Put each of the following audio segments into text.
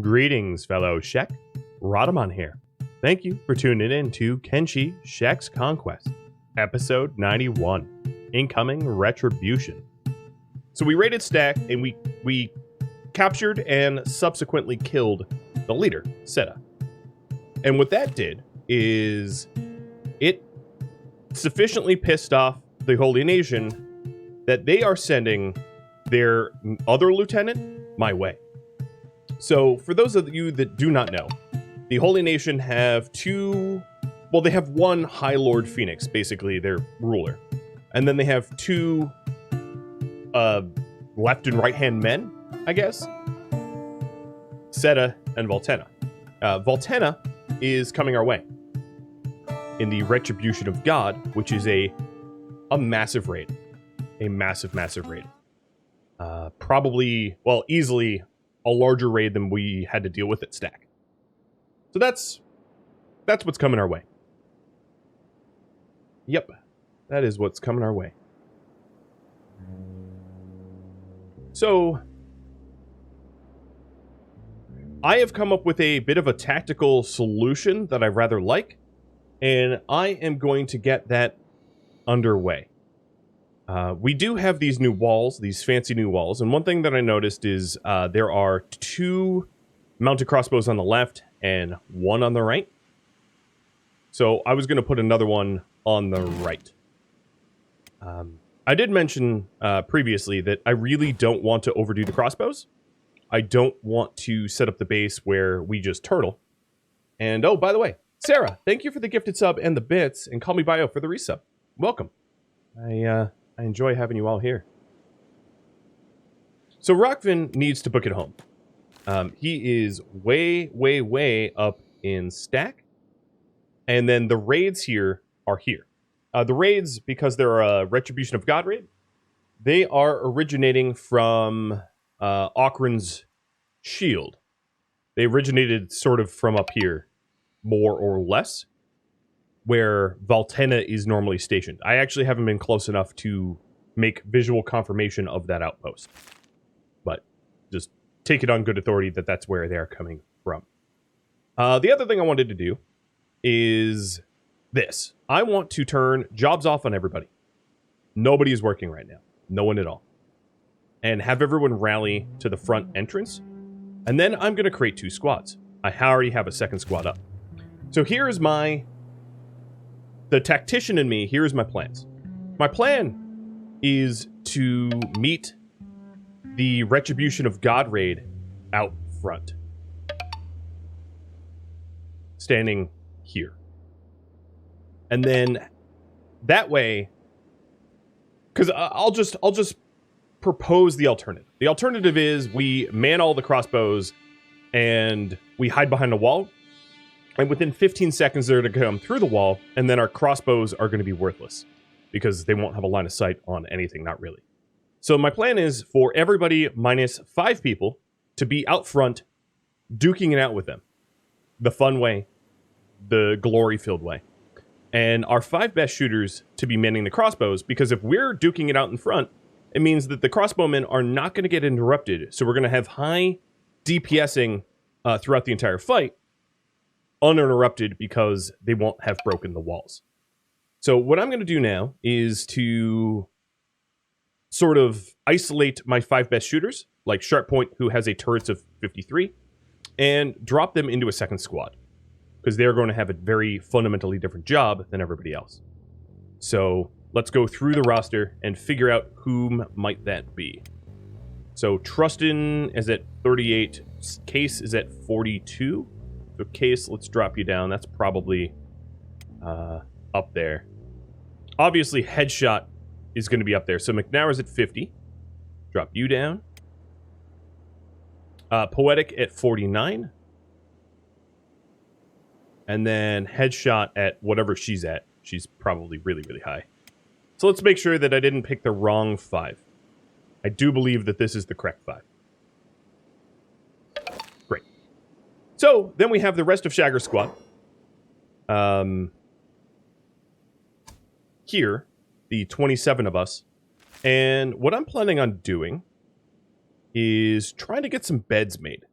Greetings, fellow Shek. Rhadamant here. Thank you for tuning in to Kenshi Shek's Conquest, episode 91, Incoming Retribution. So we raided Stack, and we captured and subsequently killed the leader, Esata. And what that did is it sufficiently pissed off the Holy Nation that they are sending their other lieutenant my way. So for those of you that do not know, the Holy Nation have they have one High Lord Phoenix, basically their ruler. And then they have two left and right hand men, I guess. Esata and Valtena. Valtena is coming our way in the Retribution of God, which is a massive raid. A massive raid. Easily a larger raid than we had to deal with at Stack. So that's what's coming our way. Yep, that is what's coming our way. So I have come up with a bit of a tactical solution that I rather like, and I am going to get that underway. We do have these new walls, these fancy new walls, and one thing that I noticed is there are 2 mounted crossbows on the left and 1 on the right. So I was going to put another one on the right. I did mention previously that I really don't want to overdo the crossbows. I don't want to set up the base where we just turtle. And oh, by the way, Sarah, thank you for the gifted sub and the bits, and Call Me Bio for the resub. Welcome. I enjoy having you all here. So Rockvin needs to book it home. He is way up in Stack. And then the raids here are here. The raids, because they're a Retribution of God raid, they are originating from Okran's shield. They originated sort of from up here, more or less, where Valtena is normally stationed. I actually haven't been close enough to make visual confirmation of that outpost. But just take it on good authority that that's where they're coming from. The other thing I wanted to do is this. I want to turn jobs off on everybody. Nobody is working right now. No one at all. And have everyone rally to the front entrance. And then I'm going to create 2 squads. I already have a second squad up. So here's the tactician in me, here's my plans. My plan is to meet the Retribution of God raid out front. Standing here. And then that way, because I'll just propose the alternative. The alternative is we man all the crossbows and we hide behind a wall. And within 15 seconds, they're going to come through the wall, and then our crossbows are going to be worthless because they won't have a line of sight on anything, not really. So my plan is for everybody minus 5 people to be out front, duking it out with them. The fun way, the glory-filled way. And our 5 best shooters to be manning the crossbows, because if we're duking it out in front, it means that the crossbowmen are not going to get interrupted. So we're going to have high DPSing throughout the entire fight, uninterrupted because they won't have broken the walls. So what I'm going to do now is to sort of isolate my 5 best shooters, like Sharppoint, who has a turrets of 53, and drop them into a second squad, because they're going to have a very fundamentally different job than everybody else. So let's go through the roster and figure out whom might that be. So Trustin is at 38, Case is at 42. So Case, let's drop you down. That's probably up there. Obviously, Headshot is going to be up there. So McNair's at 50. Drop you down. Poetic at 49. And then Headshot at whatever she's at. She's probably really high. So let's make sure that I didn't pick the wrong 5. I do believe that this is the correct 5. So, then we have the rest of Shager's squad. Here, the 27 of us. And what I'm planning on doing is trying to get some beds made.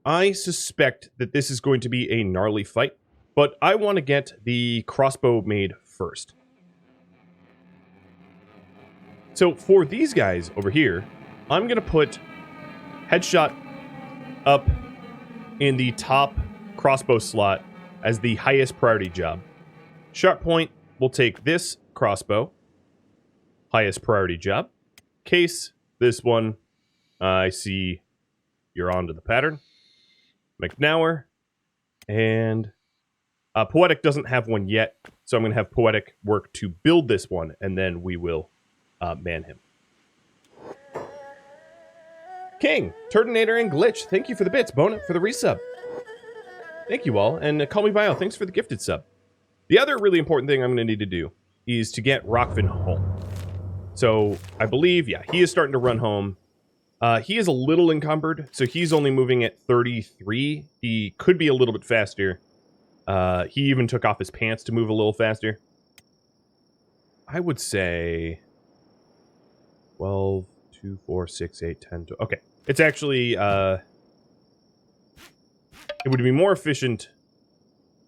I suspect that this is going to be a gnarly fight, but I want to get the crossbow made first. So for these guys over here, I'm going to put headshot up in the top crossbow slot as the highest priority job. Sharp point will take this crossbow, highest priority job. Case, this one, I see you're onto the pattern. McNauer, and Poetic doesn't have one yet, so I'm going to have Poetic work to build this one, and then we will man him. King, Turdinator, and Glitch, thank you for the bits. Bonus for the resub. Thank you all, and Call Me Bio, thanks for the gifted sub. The other really important thing I'm going to need to do is to get Rockvin home. So I believe, yeah, he is starting to run home. He is a little encumbered, so he's only moving at 33. He could be a little bit faster. He even took off his pants to move a little faster. I would say 12, 2, 4, 6, 8, 10, 12. Okay. It's actually, it would be more efficient.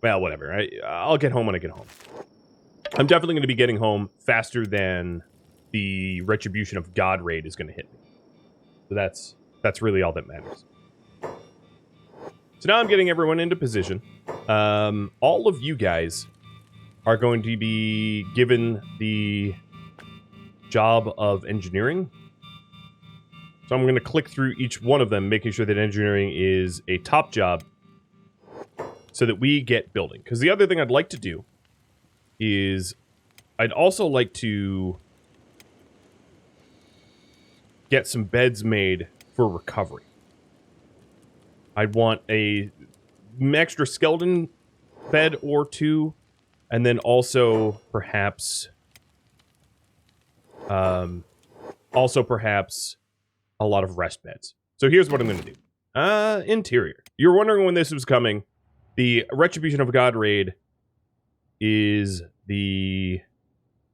Well, whatever. I'll get home when I get home. I'm definitely going to be getting home faster than the Retribution of God raid is going to hit me. So that's really all that matters. So now I'm getting everyone into position. All of you guys are going to be given the job of engineering. So I'm going to click through each one of them, making sure that engineering is a top job so that we get building. Because the other thing I'd like to do is I'd also like to get some beds made for recovery. I'd want a extra skeleton bed or two, and then also perhaps a lot of rest beds. So here's what I'm going to do. Interior. You're wondering when this was coming. The Retribution of God raid is the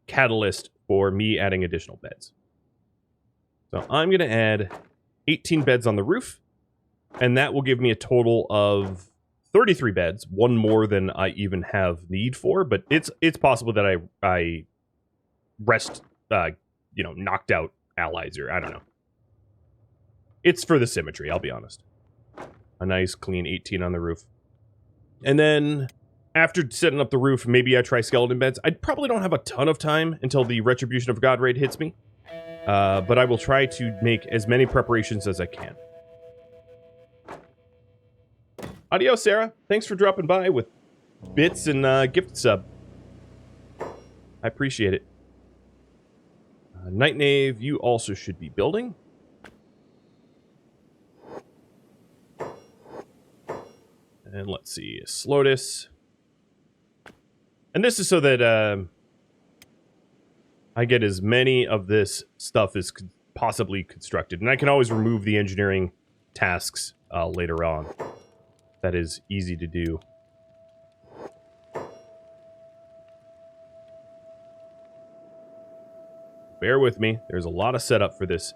catalyst for me adding additional beds. So I'm going to add 18 beds on the roof, and that will give me a total of 33 beds, one more than I even have need for, but it's possible that I rest, knocked out allies, or I don't know. It's for the symmetry, I'll be honest. A nice, clean 18 on the roof. And then, after setting up the roof, maybe I try skeleton beds. I probably don't have a ton of time until the Retribution of God raid hits me. But I will try to make as many preparations as I can. Adios, Sarah. Thanks for dropping by with bits and gift sub. I appreciate it. Night Knave, you also should be building. And let's see, Slotus. And this is so that I get as many of this stuff as possibly constructed. And I can always remove the engineering tasks later on. That is easy to do. Bear with me. There's a lot of setup for this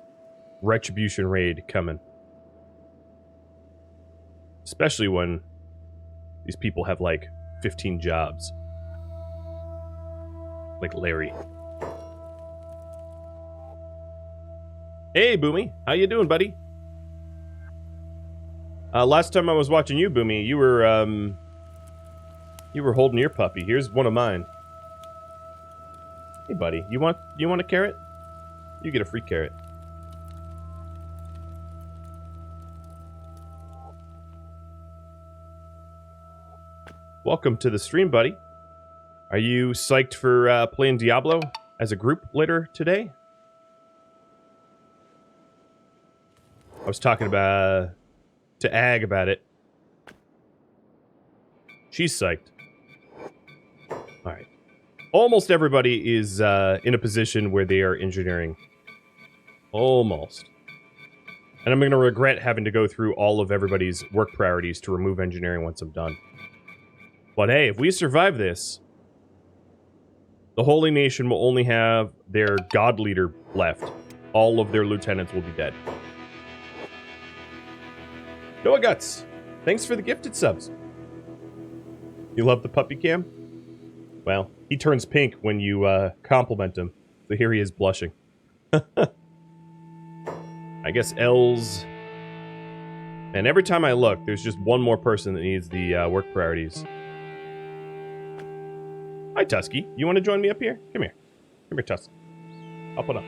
Retribution raid coming. Especially when these people have like 15 jobs. Like Larry. Hey, Boomy. How you doing, buddy? Last time I was watching you, Boomy, you were holding your puppy. Here's one of mine. Hey, buddy. You want a carrot? You get a free carrot. Welcome to the stream, buddy. Are you psyched for playing Diablo as a group later today? I was talking to Ag about it. She's psyched. Alright. Almost everybody is in a position where they are engineering. Almost. And I'm going to regret having to go through all of everybody's work priorities to remove engineering once I'm done. But hey, if we survive this, the Holy Nation will only have their God Leader left. All of their lieutenants will be dead. Noah Guts, Thanks for the gifted subs. You love the puppy cam? Well, he turns pink when you compliment him. So here he is blushing. I guess L's... And every time I look, there's just one more person that needs the work priorities. Hi, Tusky. You want to join me up here? Come here. Come here, Tusky. I'll put up.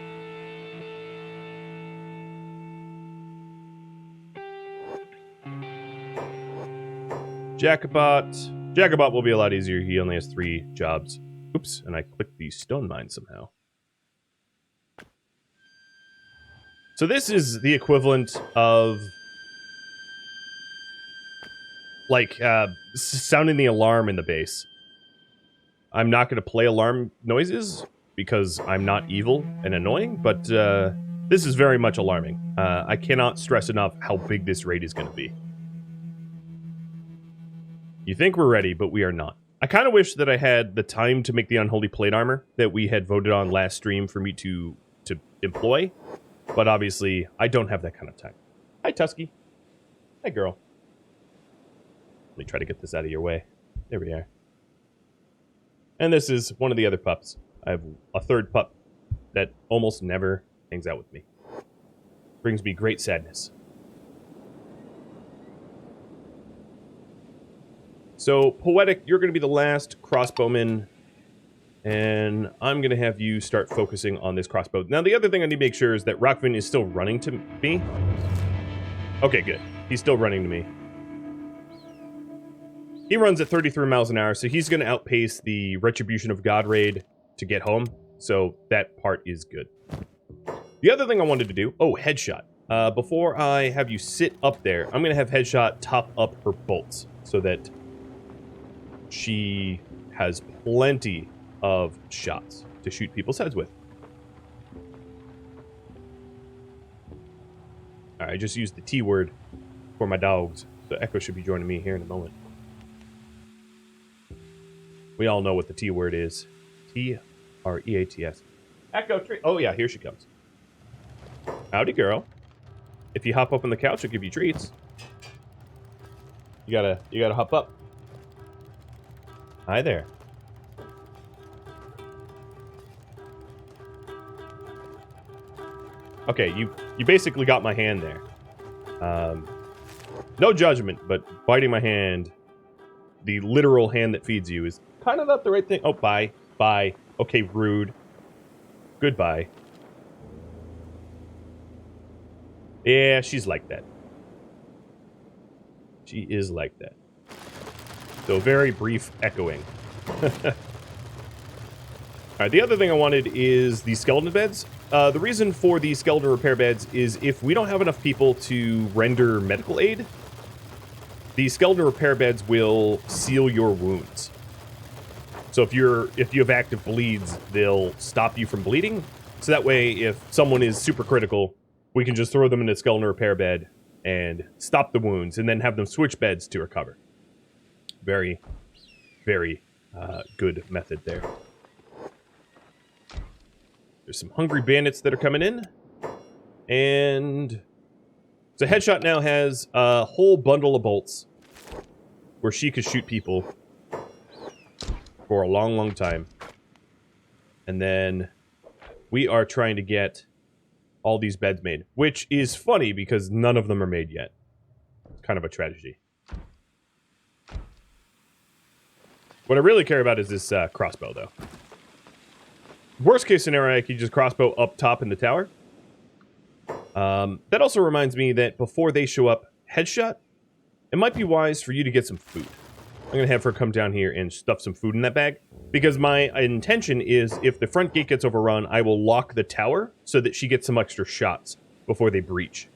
Jacobot. Jacobot will be a lot easier. He only has 3 jobs. Oops, and I clicked the stone mine somehow. So this is the equivalent of... like, sounding the alarm in the base. I'm not going to play alarm noises, because I'm not evil and annoying, but this is very much alarming. I cannot stress enough how big this raid is going to be. You think we're ready, but we are not. I kind of wish that I had the time to make the unholy plate armor that we had voted on last stream for me to employ, but obviously I don't have that kind of time. Hi, Tusky. Hi, girl. Let me try to get this out of your way. There we are. And this is one of the other pups. I have a third pup that almost never hangs out with me. Brings me great sadness. So, Poetic, you're going to be the last crossbowman, and I'm going to have you start focusing on this crossbow. Now, the other thing I need to make sure is that Rockvin is still running to me. Okay, good. He's still running to me. He runs at 33 miles an hour, so he's going to outpace the Retribution of God raid to get home, so that part is good. The other thing I wanted to do... Oh, Headshot. Before I have you sit up there, I'm going to have Headshot top up her bolts, so that she has plenty of shots to shoot people's heads with. Alright, I just used the T word for my dogs, so Echo should be joining me here in a moment. We all know what the T word is. T-R-E-A-T-S. Echo tree. Oh yeah, here she comes. Howdy, girl. If you hop up on the couch, I'll give you treats. You gotta hop up. Hi there. Okay, you basically got my hand there. No judgment, but biting my hand, the literal hand that feeds you, is kind of not the right thing. Oh, bye. Bye. Okay, rude. Goodbye. Yeah, she's like that. She is like that. So very brief echoing. Alright, the other thing I wanted is the skeleton beds. The reason for the skeleton repair beds is if we don't have enough people to render medical aid, the skeleton repair beds will seal your wounds. So if you have active bleeds, they'll stop you from bleeding. So that way, if someone is super critical, we can just throw them in a skeleton repair bed and stop the wounds, and then have them switch beds to recover. Very, very good method there. There's some hungry bandits that are coming in. And so Headshot now has a whole bundle of bolts where she could shoot people for a long, long time. And then we are trying to get all these beds made, which is funny because none of them are made yet. It's kind of a tragedy. What I really care about is this crossbow, though. Worst case scenario, I could just crossbow up top in the tower. That also reminds me that before they show up, Headshot, it might be wise for you to get some food. I'm going to have her come down here and stuff some food in that bag. Because my intention is, if the front gate gets overrun, I will lock the tower so that she gets some extra shots before they breach.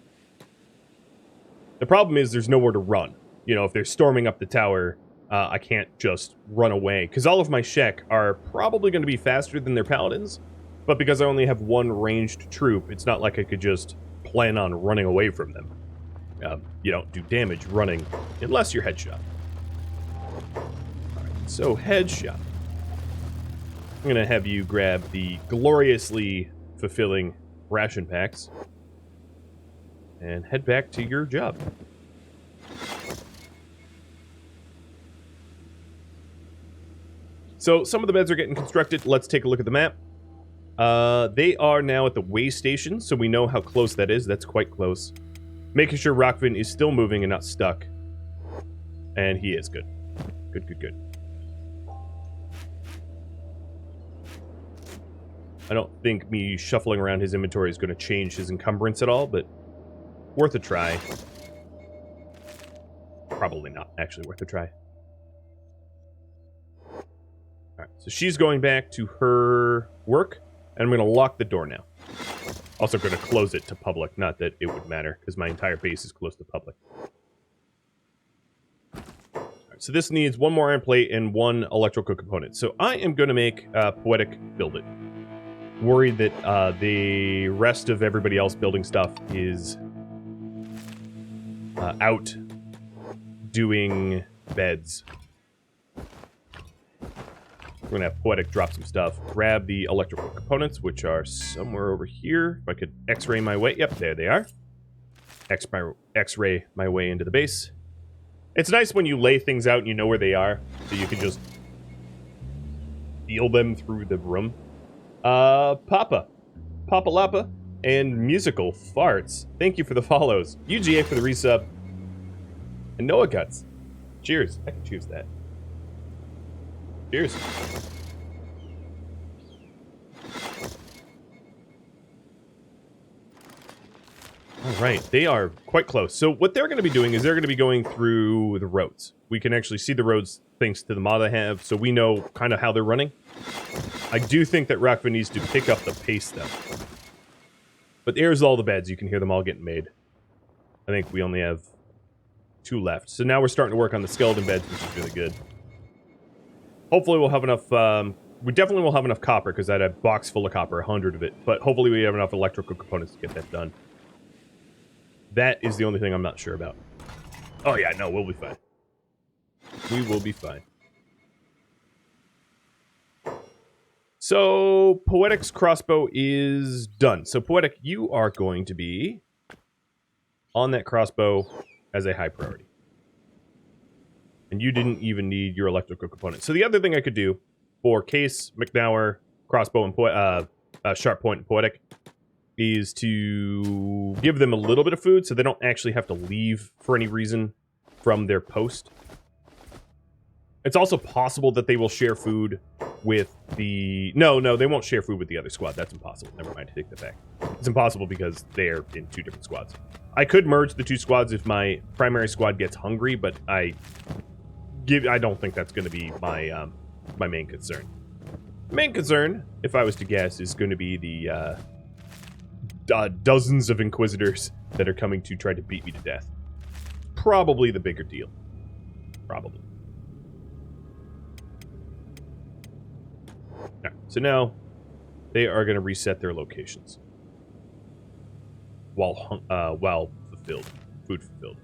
The problem is there's nowhere to run. You know, if they're storming up the tower, I can't just run away. Because all of my Shek are probably going to be faster than their paladins. But because I only have one ranged troop, it's not like I could just plan on running away from them. You don't do damage running unless you're Headshot. Alright, so Headshot. I'm going to have you grab the gloriously fulfilling ration packs and head back to your job. So some of the beds are getting constructed. Let's take a look at the map. They are now at the way station, so we know how close that is. That's quite close. Making sure Rockvin is still moving and not stuck. And he is good. Good, good, good. I don't think me shuffling around his inventory is going to change his encumbrance at all, but worth a try. Probably not actually worth a try. Alright, so she's going back to her work, and I'm going to lock the door now. Also going to close it to public, not that it would matter, because my entire base is closed to public. Alright, so this needs one more iron plate and one electrical component. So I am going to make Poetic build it. Worried that the rest of everybody else building stuff is out doing beds. We're going to have Poetic drop some stuff. Grab the electrical components, which are somewhere over here. If I could X-ray my way. Yep, there they are. X-ray my way into the base. It's nice when you lay things out and you know where they are, so you can just feel them through the room. Papa Lapa, and Musical Farts. Thank you for the follows. UGA for the resub. And Noah Guts. Cheers. I can choose that. Cheers. Alright, they are quite close. So what they're going to be doing is they're going to be going through the roads. We can actually see the roads thanks to the mod I have, so we know kind of how they're running. I do think that Rockvin needs to pick up the pace, though. But there's all the beds. You can hear them all getting made. I think we only have 2 left. So now we're starting to work on the skeleton beds, which is really good. Hopefully we'll have enough... we definitely will have enough copper, because I had a box full of copper, 100 of it. But hopefully we have enough electrical components to get that done. That is the only thing I'm not sure about. Oh yeah, no, we'll be fine. We will be fine. So, Poetic's crossbow is done. So, Poetic, you are going to be on that crossbow as a high priority. And you didn't even need your electrical component. So, the other thing I could do for Case, McNauer, crossbow, and sharp point, and Poetic is to give them a little bit of food so they don't actually have to leave for any reason from their post. It's also possible that they will share food with the... No, they won't share food with the other squad. That's impossible. Never mind, take that back. It's impossible because they're in 2 different squads. I could merge the 2 squads if my primary squad gets hungry, but I don't think that's going to be my my main concern. Main concern, if I was to guess, is going to be the dozens of Inquisitors that are coming to try to beat me to death. Probably the bigger deal. Probably. Alright, so now they are going to reset their locations while fulfilled, food fulfilled.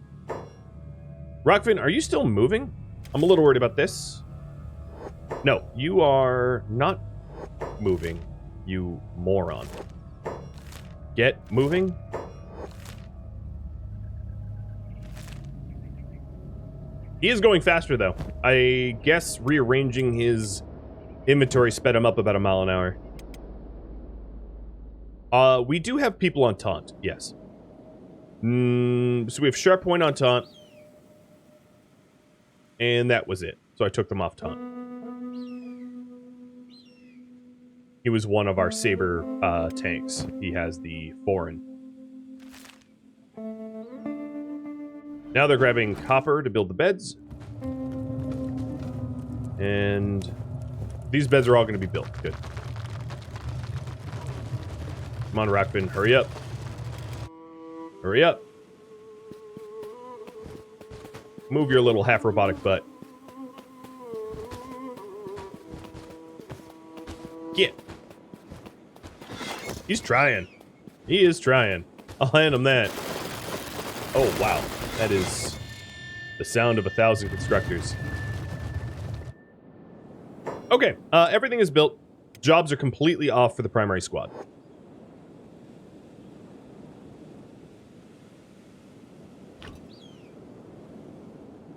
Rockvin, are you still moving? I'm a little worried about this. No, you are not moving, you moron. Get moving. He is going faster, though. I guess rearranging his inventory sped him up about 1 mile an hour. We do have people on taunt, yes. So we have sharp point on taunt. And that was it. So I took them off taunt. He was one of our Saber tanks. He has the foreign. Now they're grabbing copper to build the beds. And these beds are all going to be built. Good. Come on, Rockvin. Hurry up. Hurry up. Move your little half-robotic butt. Get. He's trying. He is trying. I'll hand him that. Oh, wow. That is the sound of 1,000 constructors. Okay, everything is built. Jobs are completely off for the primary squad.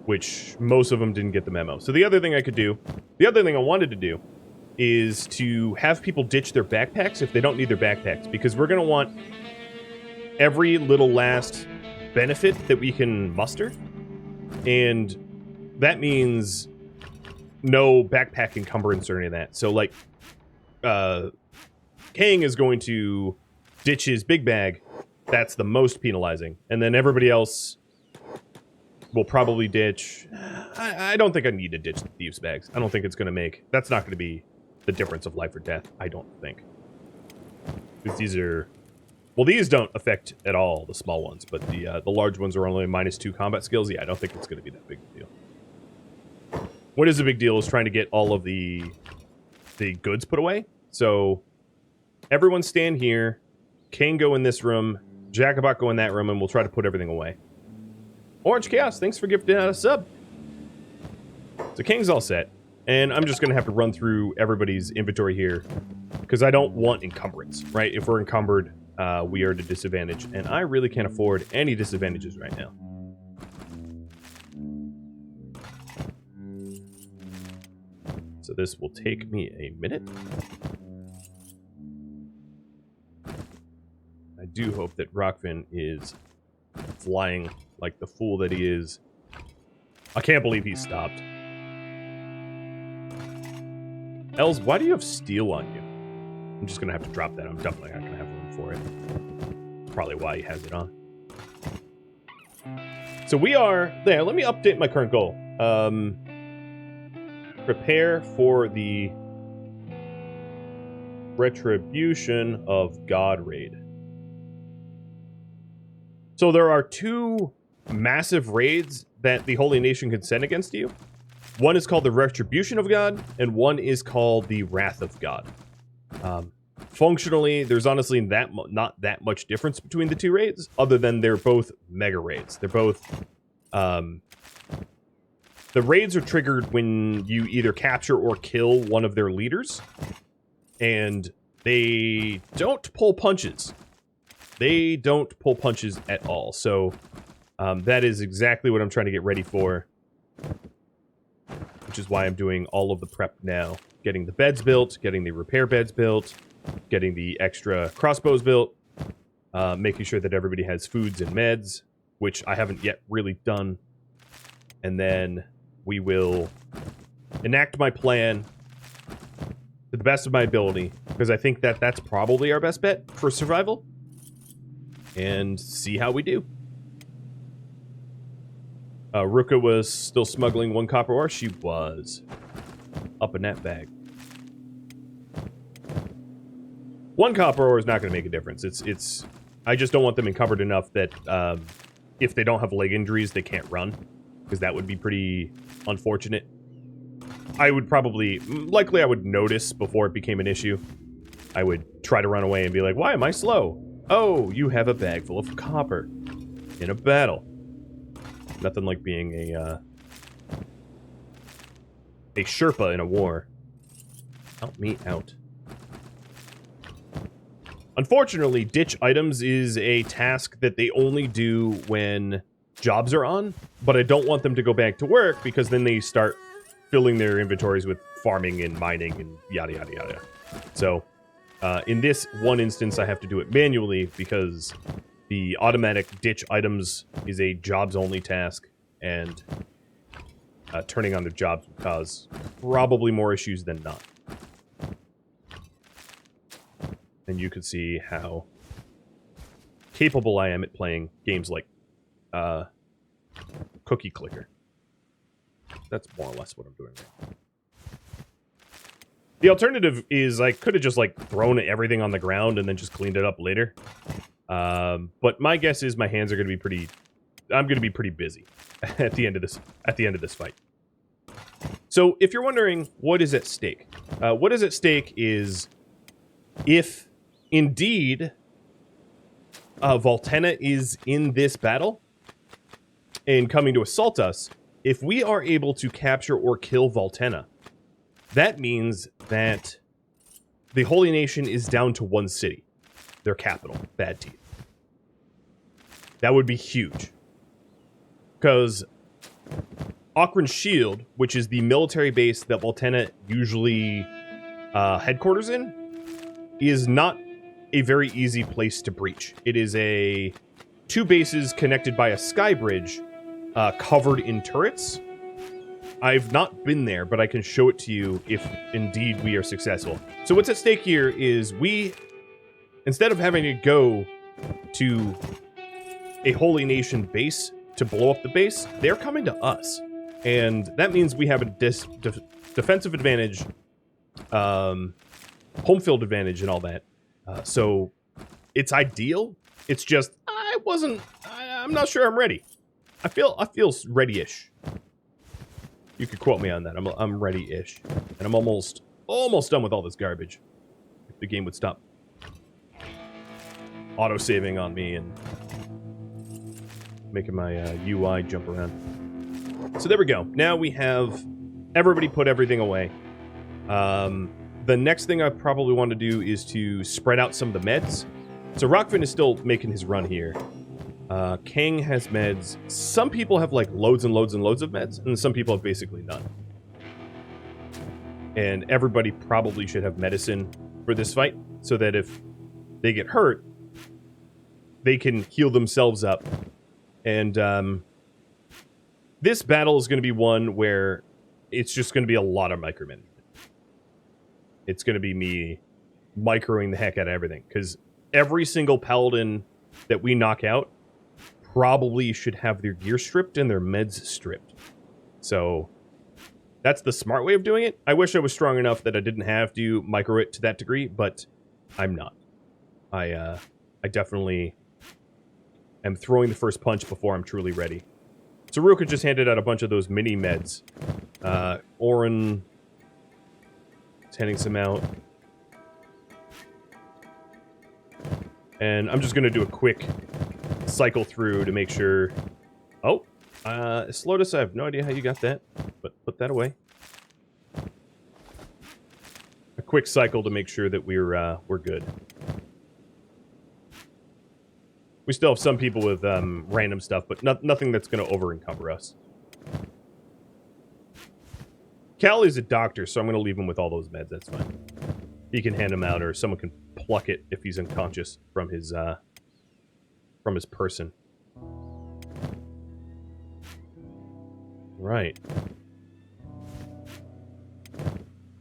which most of them didn't get the memo. So the other thing I wanted to do is to have people ditch their backpacks if they don't need their backpacks, because we're going to want every little last benefit that we can muster, and that means no backpack encumbrance or any of that. So, like, King is going to ditch his big bag. That's the most penalizing. And then everybody else will probably ditch. I don't think I need to ditch the thieves' bags. I don't think it's going to make... That's not going to be the difference of life or death, I don't think. Because these are... Well, these don't affect at all the small ones, but the large ones are only -2 combat skills. Yeah, I don't think it's going to be that big a deal. What is a big deal is trying to get all of the goods put away. So everyone stand here. King go in this room. Jacobot go in that room, and we'll try to put everything away. Orange Chaos, thanks for gifting out a sub. So King's all set. And I'm just going to have to run through everybody's inventory here, because I don't want encumbrance, right? If we're encumbered, we are at a disadvantage. And I really can't afford any disadvantages right now. So this will take me a minute. I do hope that Rockfin is flying like the fool that he is. I can't believe he stopped. Els, why do you have steel on you? I'm just going to have to drop that. I'm definitely not going to have room for it. That's probably why he has it on. So we are... There, let me update my current goal. Prepare for the Retribution of God raid. So there are 2 massive raids that the Holy Nation can send against you. One is called the Retribution of God, and one is called the Wrath of God. Functionally, there's honestly not that much difference between the 2 raids, other than they're both mega raids. They're both... the raids are triggered when you either capture or kill one of their leaders, and they don't pull punches. They don't pull punches at all, so that is exactly what I'm trying to get ready for, which is why I'm doing all of the prep now. Getting the beds built, getting the repair beds built, getting the extra crossbows built, making sure that everybody has foods and meds, which I haven't yet really done, and then we will enact my plan to the best of my ability, because I think that that's probably our best bet for survival, and see how we do. Ruka was still smuggling 1 copper ore. She was up in that bag. 1 copper ore is not going to make a difference. It's. I just don't want them encumbered enough that if they don't have leg injuries, they can't run, because that would be pretty unfortunate. I would probably, likely I would notice before it became an issue. I would try to run away and be like, why am I slow? Oh, you have a bag full of copper in a battle. Nothing like being a Sherpa in a war. Help me out. Unfortunately, ditch items is a task that they only do when jobs are on, but I don't want them to go back to work, because then they start filling their inventories with farming and mining and yada yada yada. So in this one instance, I have to do it manually, because the automatic ditch items is a jobs-only task, and turning on the jobs would cause probably more issues than not. And you can see how capable I am at playing games like Cookie Clicker. That's more or less what I'm doing right now. The alternative is I could have just like thrown everything on the ground and then just cleaned it up later. But my guess is my hands are going to be pretty. I'm going to be pretty busy at the end of this fight. So if you're wondering what is at stake, what is at stake is if indeed Voltenna is in this battle and coming to assault us. If we are able to capture or kill Voltenna, that means that the Holy Nation is down to 1 city. Their capital, Bad Teeth. That would be huge. Because Akron Shield, which is the military base that Voltena usually headquarters in, is not a very easy place to breach. It is two bases connected by a sky bridge covered in turrets. I've not been there, but I can show it to you if indeed we are successful. So what's at stake here is we, instead of having to go to a Holy Nation base to blow up the base, they're coming to us. And that means we have a defensive advantage, home field advantage and all that. So it's ideal. It's just, I'm not sure I'm ready. I feel ready-ish. You could quote me on that. I'm ready-ish. And I'm almost done with all this garbage. If the game would stop auto-saving on me and making my UI jump around. So there we go. Now we have everybody put everything away. The next thing I probably want to do is to spread out some of the meds. So Rockfin is still making his run here. King has meds. Some people have like loads and loads and loads of meds, and some people have basically none. And everybody probably should have medicine for this fight, so that if they get hurt, they can heal themselves up. And this battle is going to be one where it's just going to be a lot of micromanagement. It's going to be me microing the heck out of everything, because every single paladin that we knock out probably should have their gear stripped and their meds stripped. So that's the smart way of doing it. I wish I was strong enough that I didn't have to micro it to that degree, but I'm not. I definitely am throwing the first punch before I'm truly ready. So Ruka just handed out a bunch of those mini meds. Oren is handing some out. And I'm just going to do a quick cycle through to make sure... Oh, Slotus, I have no idea how you got that, but put that away. A quick cycle to make sure that we're good. We still have some people with random stuff, but nothing that's going to over-encumber us. Cal is a doctor, so I'm going to leave him with all those meds. That's fine. He can hand them out, or someone can pluck it if he's unconscious from his person. Right.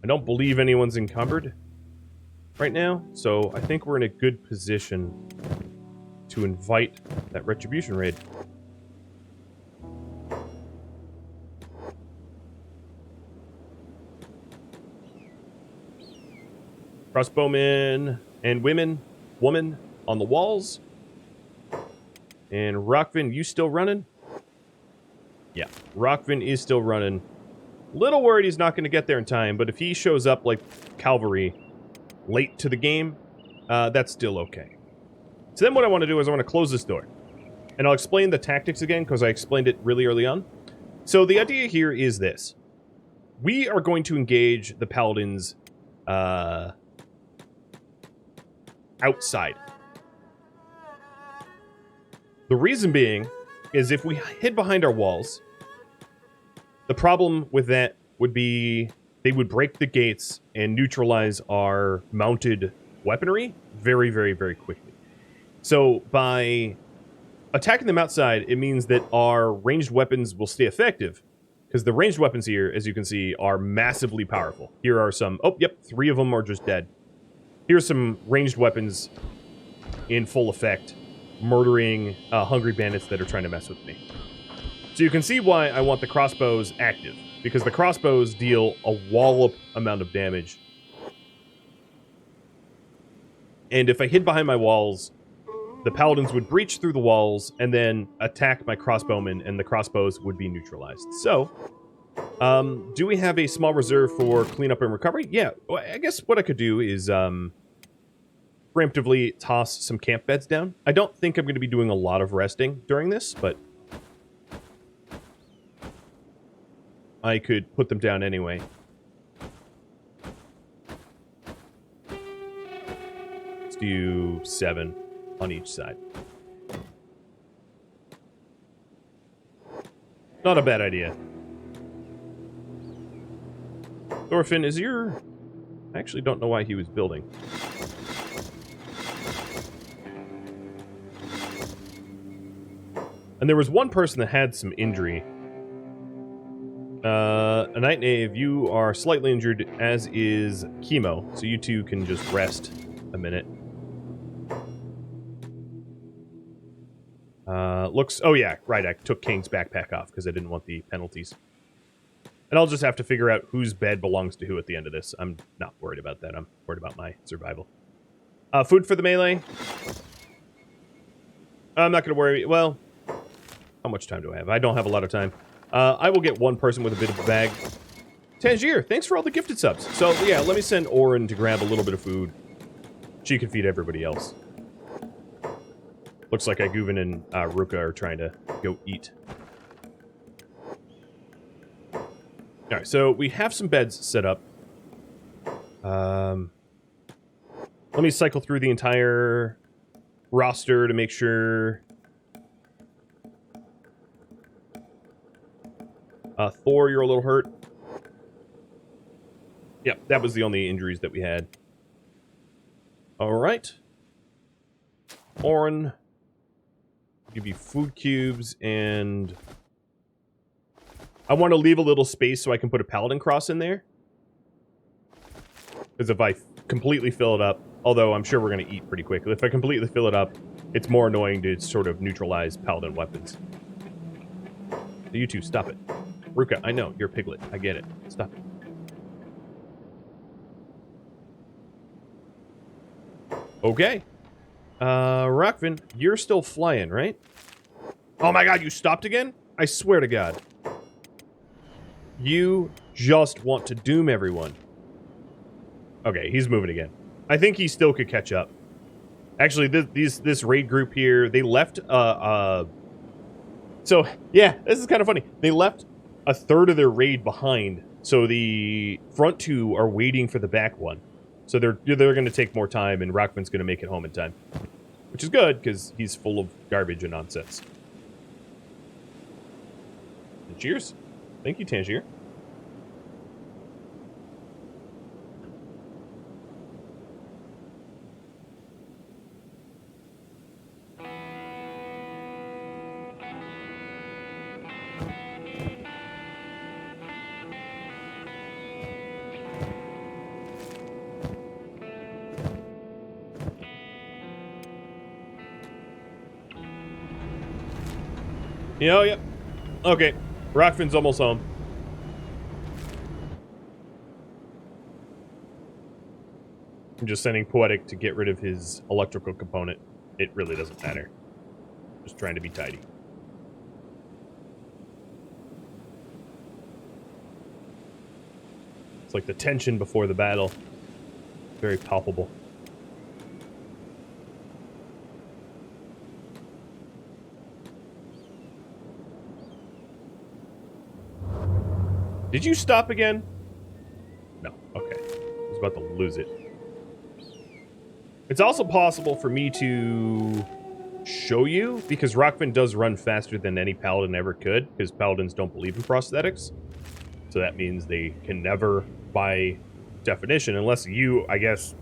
I don't believe anyone's encumbered right now, so I think we're in a good position to invite that Retribution raid. Crossbowmen and woman on the walls. And Rockvin, you still running? Yeah, Rockvin is still running. Little worried he's not going to get there in time, but if he shows up like cavalry late to the game, that's still okay. So then what I want to do is I want to close this door. And I'll explain the tactics again, because I explained it really early on. So the idea here is this. We are going to engage the paladins outside. The reason being is if we hid behind our walls, the problem with that would be they would break the gates and neutralize our mounted weaponry very, very, very quickly. So by attacking them outside, it means that our ranged weapons will stay effective, because the ranged weapons here, as you can see, are massively powerful. Here are some... Oh, yep, 3 of them are just dead. Here's some ranged weapons in full effect, murdering hungry bandits that are trying to mess with me. So you can see why I want the crossbows active, because the crossbows deal a wallop amount of damage. And if I hid behind my walls, the paladins would breach through the walls and then attack my crossbowmen, and the crossbows would be neutralized. So, do we have a small reserve for cleanup and recovery? Yeah, I guess what I could do is preemptively toss some camp beds down. I don't think I'm going to be doing a lot of resting during this, but I could put them down anyway. Let's do 7 on each side. Not a bad idea. Thorfinn, is your... I actually don't know why he was building. And there was one person that had some injury. A Night Knave, you are slightly injured, as is Chemo, so you two can just rest a minute. Looks... Oh yeah, right, I took King's backpack off because I didn't want the penalties. And I'll just have to figure out whose bed belongs to who at the end of this. I'm not worried about that. I'm worried about my survival. Food for the melee. I'm not going to worry. Well, how much time do I have? I don't have a lot of time. I will get one person with a bit of a bag. Tangier, thanks for all the gifted subs. So, yeah, let me send Oren to grab a little bit of food. She can feed everybody else. Looks like Aguvin and Ruka are trying to go eat. Alright, so we have some beds set up. Let me cycle through the entire roster to make sure... Thor, you're a little hurt. Yep, that was the only injuries that we had. Alright. Oren. Give you food cubes, and... I want to leave a little space so I can put a Paladin Cross in there. Because if I completely fill it up, although I'm sure we're going to eat pretty quickly, if I completely fill it up, it's more annoying to sort of neutralize Paladin weapons. So you two, stop it. Ruka, I know, you're a piglet. I get it. Stop it. Okay. Rockvin, you're still flying, right? Oh my god, you stopped again? I swear to god. You just want to doom everyone. Okay, he's moving again. I think he still could catch up. Actually, this raid group here, they left, So, yeah, this is kind of funny. They left a third of their raid behind, so the front two are waiting for the back one. So they're going to take more time, and Rockman's going to make it home in time. Which is good, because he's full of garbage and nonsense. And cheers. Thank you, Tangier. Yep. Okay. Rockfin's almost home. I'm just sending Poetic to get rid of his electrical component. It really doesn't matter. Just trying to be tidy. It's like the tension before the battle. Very palpable. Did you stop again? No. Okay. I was about to lose it. It's also possible for me to show you, because Rockfin does run faster than any Paladin ever could, because Paladins don't believe in prosthetics. So that means they can never, by definition, unless you, I guess,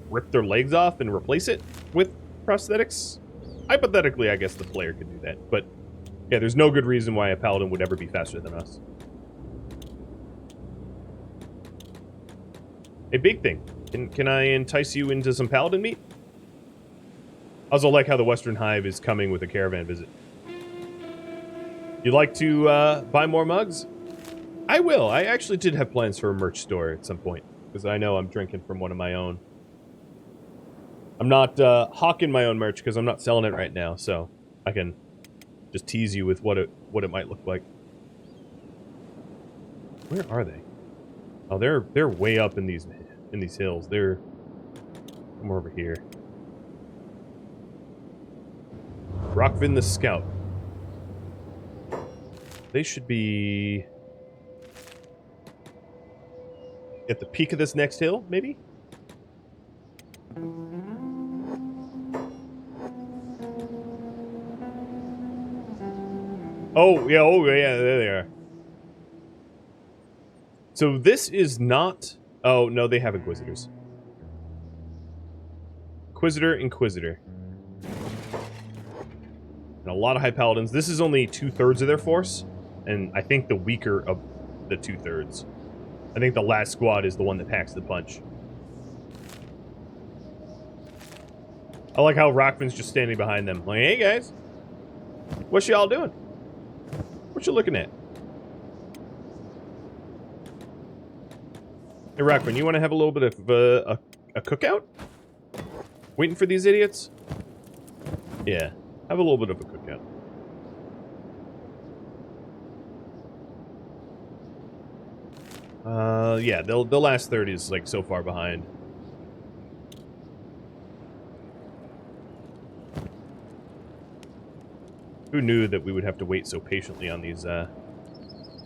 rip their legs off and replace it with prosthetics. Hypothetically, I guess the player could do that. But, yeah, there's no good reason why a Paladin would ever be faster than us. A big thing. Can I entice you into some Paladin meat? I also like how the Western Hive is coming with a caravan visit. You'd like to buy more mugs? I will. I actually did have plans for a merch store at some point, because I know I'm drinking from one of my own. I'm not hawking my own merch because I'm not selling it right now, so I can just tease you with what it might look like. Where are they? Oh, they're way up in these hills. They're somewhere over here. Rockvin the Scout. They should be at the peak of this next hill, maybe? Oh, yeah, there they are. So this is not... Oh, no, they have Inquisitors. Inquisitor. And a lot of High Paladins. This is only 2/3 of their force. And I think the weaker of the 2/3. I think the last squad is the one that packs the punch. I like how Rockman's just standing behind them. Like, hey guys, what y'all doing? What you looking at? Hey Rockman, you want to have a little bit of a cookout? Waiting for these idiots? Yeah, have a little bit of a cookout. Yeah, the last 30 is like so far behind. Who knew that we would have to wait so patiently on these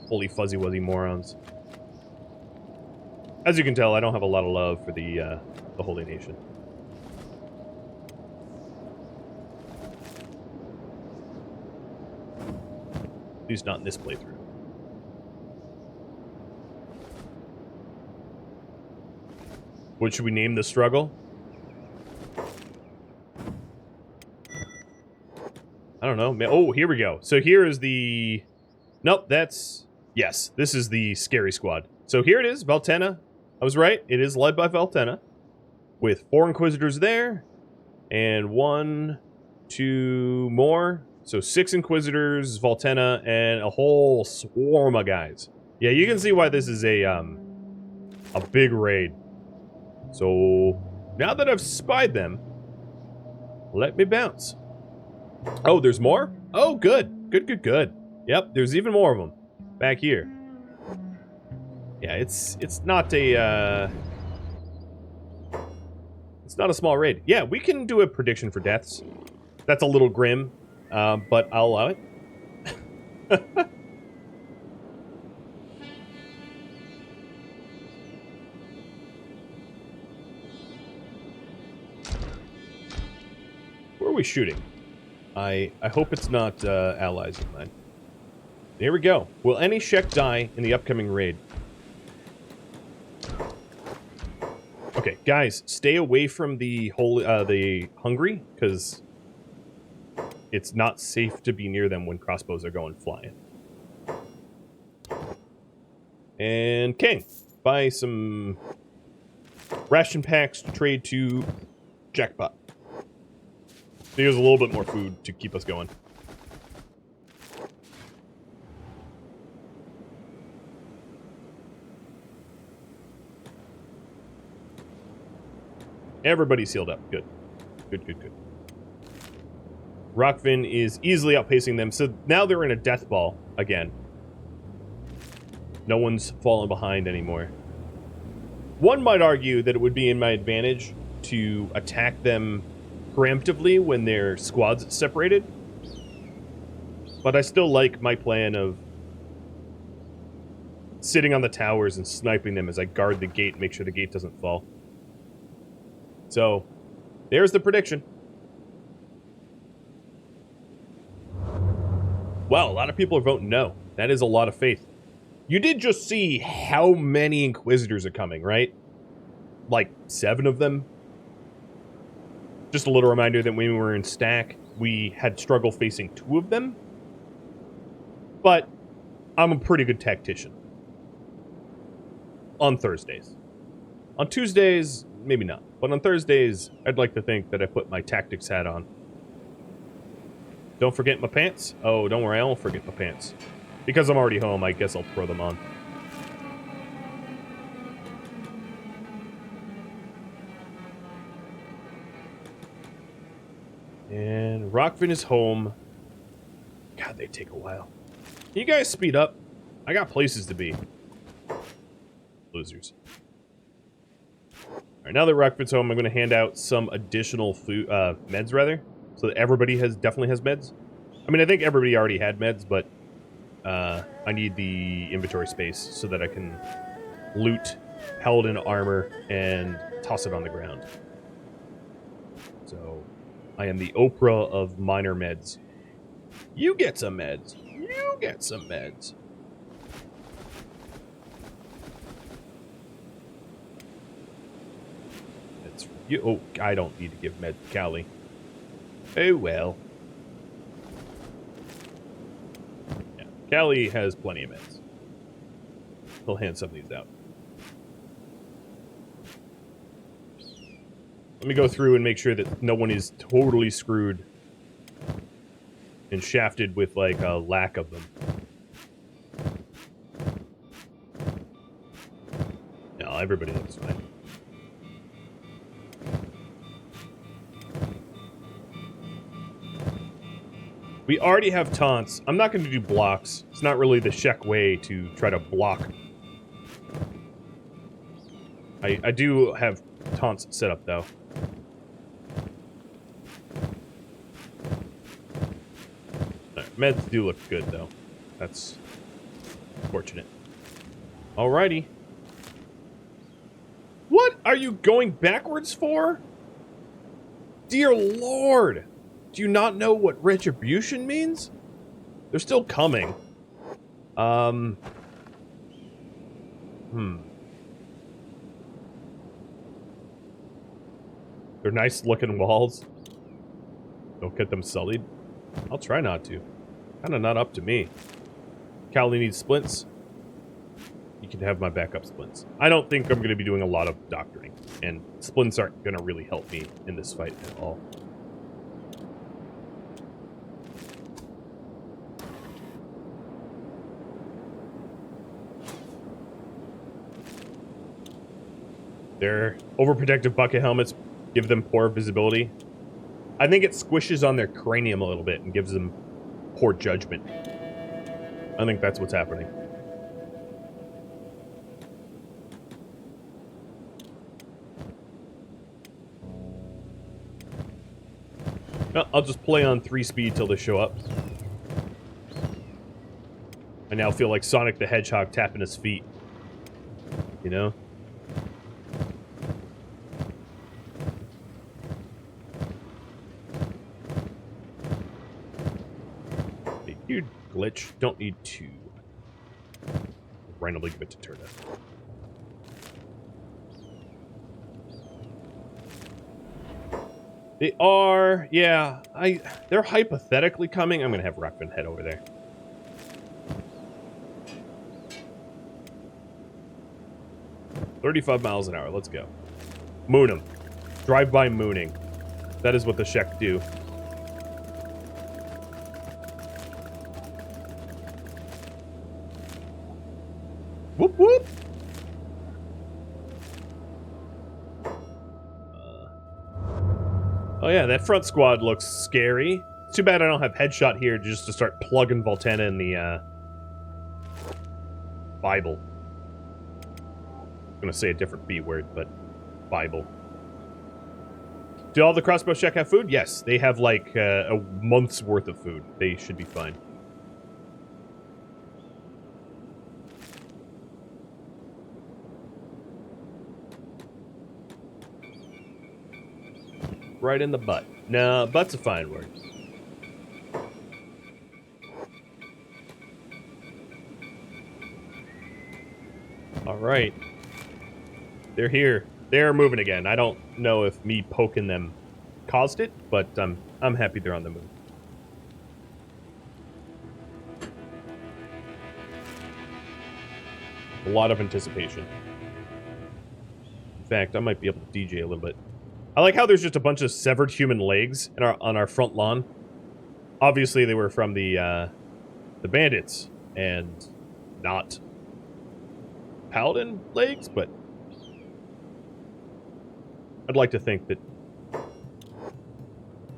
holy fuzzy wuzzy morons? As you can tell, I don't have a lot of love for the Holy Nation. At least not in this playthrough. What should we name the struggle? I don't know. Oh, here we go. So here is the... Nope, that's... Yes, this is the scary squad. So here it is, Valtenna. I was right. It is led by Valtenna. With 4 Inquisitors there. And 1, 2 more. So 6 Inquisitors, Valtenna, and a whole swarm of guys. Yeah, you can see why this is a big raid. So now that I've spied them, let me bounce. Oh, there's more? Oh, good. Good. Yep, there's even more of them back here. Yeah, it's not a it's not a small raid. Yeah, we can do a prediction for deaths. That's a little grim, but I'll allow it. Where are we shooting? I hope it's not allies of mine. Here we go. Will any Shek die in the upcoming raid? Okay, guys, stay away from the hungry, because it's not safe to be near them when crossbows are going flying. And King, buy some ration packs to trade to Jackpot. Here's a little bit more food to keep us going. Everybody's sealed up. Good. Good. Rockvin is easily outpacing them, so now they're in a death ball again. No one's fallen behind anymore. One might argue that it would be in my advantage to attack them preemptively when their squads separated. But I still like my plan of sitting on the towers and sniping them as I guard the gate, make sure the gate doesn't fall. So, there's the prediction. Wow, a lot of people are voting no. That is a lot of faith. You did just see how many Inquisitors are coming, right? Like 7 of them. Just a little reminder that when we were in stack, we had struggle facing 2 of them. But I'm a pretty good tactician. On Thursdays. On Tuesdays, maybe not. But on Thursdays, I'd like to think that I put my tactics hat on. Don't forget my pants? Oh, don't worry, I won't forget my pants. Because I'm already home, I guess I'll throw them on. And Rockvin is home. God, they take a while. Can you guys speed up? I got places to be. Losers. Alright, now that Rockvin's home, I'm going to hand out some additional food, meds, rather. So that everybody definitely has meds. I mean, I think everybody already had meds, but I need the inventory space so that I can loot Paladin armor and toss it on the ground. So, I am the Oprah of minor meds. You get some meds. You get some meds. You, oh, I don't need to give med to Callie. Oh, well. Yeah, Callie has plenty of meds. He'll hand some of these out. Let me go through and make sure that no one is totally screwed and shafted with, like, a lack of them. No, everybody looks fine. We already have taunts. I'm not going to do blocks. It's not really the Shek way to try to block. I do have taunts set up, though. Right, meds do look good, though. That's fortunate. Alrighty. What are you going backwards for? Dear Lord! Do you not know what retribution means? They're still coming. They're nice looking walls. Don't get them sullied. I'll try not to. Kinda not up to me. Callie needs splints. You can have my backup splints. I don't think I'm going to be doing a lot of doctoring, and splints aren't going to really help me in this fight at all. Their overprotective bucket helmets give them poor visibility. I think it squishes on their cranium a little bit and gives them poor judgment. I think that's what's happening. Well, I'll just play on 3 speed till they show up. I now feel like Sonic the Hedgehog tapping his feet. You know? You glitch. Don't need to randomly give it to Tora. They are, yeah. They're hypothetically coming. I'm gonna have Rockman head over there. $35 miles an hour. Let's go. Moon them. Drive-by mooning. That is what the Shek do. Whoop whoop. Oh yeah, that front squad looks scary. It's too bad I don't have headshot here just to start plugging Voltana in the Bible. I'm gonna say a different B word, but Bible. Do all the crossbow Shek have food? Yes, they have like a month's worth of food. They should be fine. Right in the butt. No, butt's a fine word. Alright. They're here. They're moving again. I don't know if me poking them caused it, but I'm happy they're on the move. A lot of anticipation. In fact, I might be able to DJ a little bit. I like how there's just a bunch of severed human legs on our front lawn. Obviously, they were from the bandits and not paladin legs, but I'd like to think that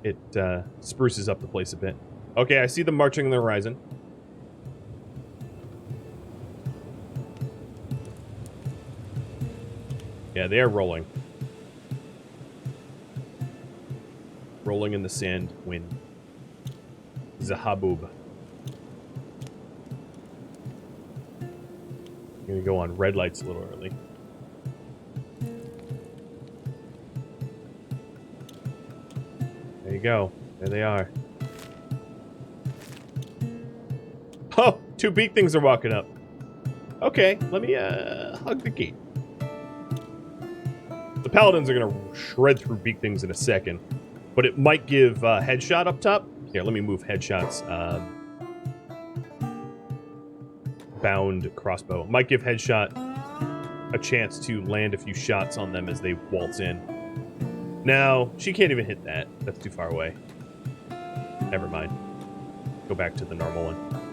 it spruces up the place a bit. Okay, I see them marching on the horizon. Yeah, they are rolling. Rolling in the sand wind. Zahaboob. I'm gonna go on red lights a little early. There you go. There they are. Oh, 2 beak things are walking up. Okay, let me hug the gate. The paladins are going to shred through big things in a second, but it might give headshot up top. Here, let me move headshots. Bound crossbow. Might give headshot a chance to land a few shots on them as they waltz in. Now, she can't even hit that. That's too far away. Never mind. Go back to the normal one.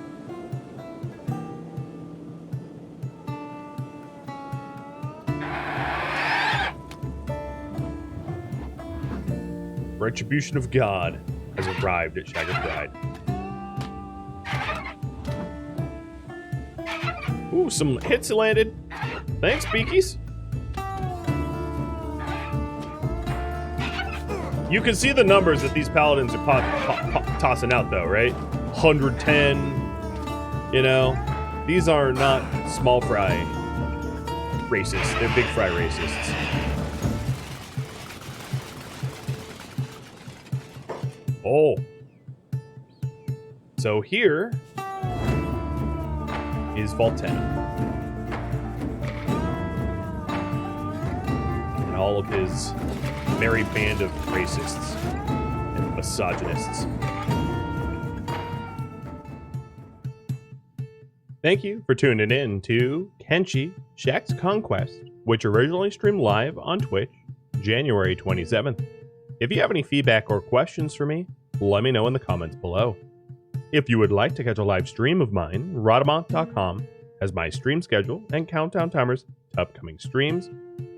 Retribution of God has arrived at Shager Pride. Ooh, some hits landed. Thanks, Beakies. You can see the numbers that these paladins are tossing out, though, right? 110. You know, these are not small fry racists. They're big fry racists. Oh. So here is Voltena. And all of his merry band of racists and misogynists. Thank you for tuning in to Kenshi Shek's Conquest, which originally streamed live on Twitch January 27th. If you have any feedback or questions for me, let me know in the comments below. If you would like to catch a live stream of mine, Rhadamant.com has my stream schedule and countdown timers to upcoming streams,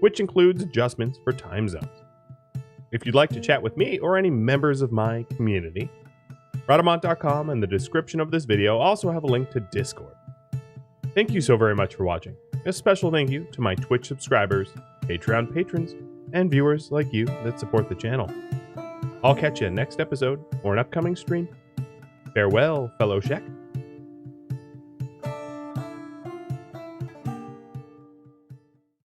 which includes adjustments for time zones. If you'd like to chat with me or any members of my community, Rhadamant.com and the description of this video also have a link to Discord. Thank you so very much for watching. A special thank you to my Twitch subscribers, Patreon patrons, and viewers like you that support the channel. I'll catch you next episode or an upcoming stream. Farewell, fellow Shek.